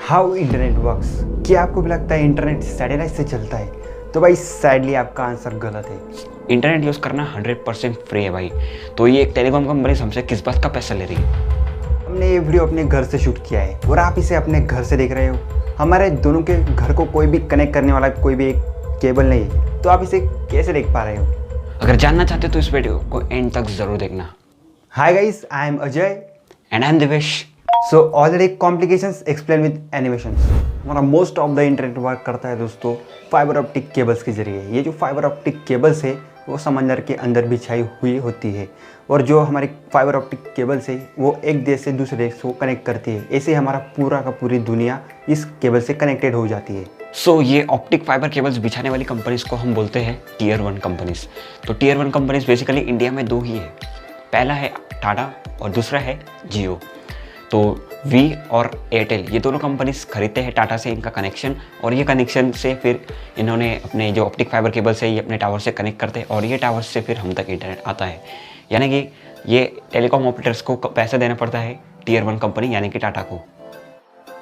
How internet works. क्या आपको भी लगता है इंटरनेट सैटेलाइट से चलता है? तो भाई सैडली आपका आंसर गलत है। इंटरनेट यूज़ करना 100% फ्री है भाई। तो ये एक टेलीकॉम कंपनी हमसे किस बात का पैसा ले रही है? हमने ये वीडियो अपने घर से शूट किया है और आप इसे अपने घर से देख रहे हो। हमारे दोनों के घर को कोई भी कनेक्ट करने वाला कोई भी एक केबल नहीं है, तो आप इसे कैसे देख पा रहे हो? अगर जानना चाहते हो तो इस वीडियो को एंड तक जरूर देखना। Hi guys, I am Ajay and I am Divesh. So already complications explain with animations. हमारा most of the internet work करता है दोस्तों फाइबर ऑप्टिक केबल्स के जरिए। ये जो फाइबर ऑप्टिक केबल्स है वो समंदर के अंदर बिछाई हुई होती है और जो हमारी फाइबर ऑप्टिक केबल्स है वो एक देश से दूसरे देश को कनेक्ट करती है। ऐसे हमारा पूरा का पूरी दुनिया इस केबल से कनेक्टेड हो जाती है। सो ये ऑप्टिक फाइबर केबल्स बिछाने वाली कंपनीज को हम बोलते हैं टीयर 1 कंपनीज। तो टीयर 1 कंपनीज बेसिकली इंडिया में दो ही है। पहला है टाटा और दूसरा है जियो। तो वी और एयरटेल ये दोनों कंपनीज खरीदते हैं टाटा से इनका कनेक्शन, और ये कनेक्शन से फिर इन्होंने अपने जो ऑप्टिक फाइबर केबल्स है ये अपने टावर से कनेक्ट करते हैं और ये टावर से फिर हम तक इंटरनेट आता है। यानी कि ये टेलीकॉम ऑपरेटर्स को पैसा देना पड़ता है टीयर 1 कंपनी यानी कि टाटा को।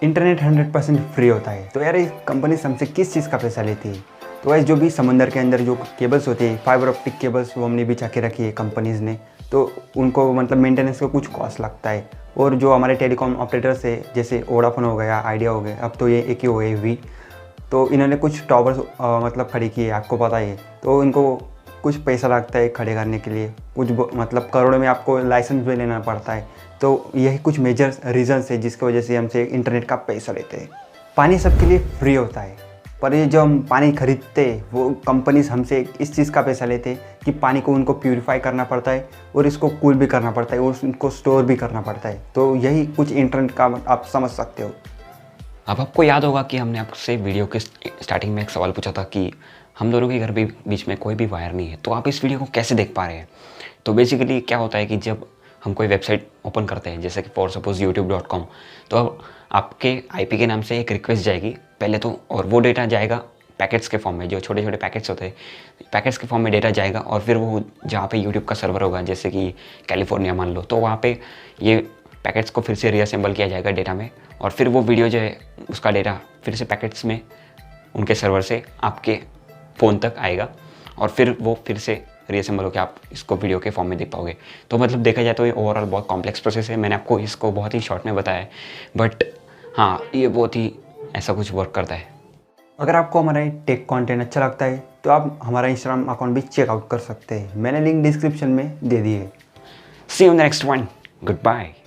इंटरनेट 100% फ्री होता है, तो यार ये कंपनी हमसे किस चीज़ का पैसा लेती है? तो वैसे जो भी समंदर के अंदर जो केबल्स होते हैं फाइबर ऑप्टिक केबल्स वो हमने बिछा के रखी है कंपनीज़ ने, तो उनको मतलब मेंटेनेंस का कुछ कॉस्ट लगता है। और जो हमारे टेलीकॉम ऑपरेटर्स है जैसे वोडाफोन हो गया, आइडिया हो गया, अब तो ये एक ही हो गए वी, तो इन्होंने कुछ टावर्स मतलब खड़ी की है, आपको पता ही है। तो इनको कुछ पैसा लगता है खड़े करने के लिए, कुछ मतलब करोड़ों में आपको लाइसेंस भी लेना पड़ता है। तो यही कुछ मेजर रीजंस है जिसकी वजह से हमसे इंटरनेट का पैसा लेते हैं। पानी सबके लिए फ्री होता है, पर ये जो हम पानी खरीदते हैं वो कंपनीज हमसे इस चीज़ का पैसा लेते हैं कि पानी को उनको प्यूरिफाई करना पड़ता है और इसको कूल भी करना पड़ता है और उनको स्टोर भी करना पड़ता है। तो यही कुछ इंटरनेट का आप समझ सकते हो। अब आपको याद होगा कि हमने आपसे वीडियो के स्टार्टिंग में एक सवाल पूछा था कि हम दोनों के घर के बीच में कोई भी वायर नहीं है, तो आप इस वीडियो को कैसे देख पा रहे हैं? तो बेसिकली क्या होता है कि जब हम कोई वेबसाइट ओपन करते हैं जैसे कि फॉर सपोज youtube.com, तो अब आपके IP के नाम से एक रिक्वेस्ट जाएगी पहले तो, और वो डेटा जाएगा पैकेट्स के फॉर्म में, जो छोटे छोटे पैकेट्स होते हैं पैकेट्स के फॉर्म में डेटा जाएगा, और फिर वो जहाँ पे यूट्यूब का सर्वर होगा जैसे कि कैलिफोर्निया मान लो, तो वहाँ पे ये पैकेट्स को फिर से रीअसेंबल किया जाएगा डेटा में, और फिर वो वीडियो जो है उसका डेटा फिर से पैकेट्स में उनके सर्वर से आपके फ़ोन तक आएगा, और फिर वो फिर से रीअसेंबल होकर आप इसको वीडियो के फॉर्म में देख पाओगे। तो मतलब देखा जाए तो ये ओवरऑल बहुत कॉम्प्लेक्स प्रोसेस है। मैंने आपको इसको बहुत ही शॉर्ट में बताया है, बट हाँ ये बहुत ही ऐसा कुछ वर्क करता है। अगर आपको हमारा टेक कंटेंट अच्छा लगता है तो आप हमारा इंस्टाग्राम अकाउंट भी चेकआउट कर सकते हैं, मैंने लिंक डिस्क्रिप्शन में दे दी है। See you in the next one. Goodbye.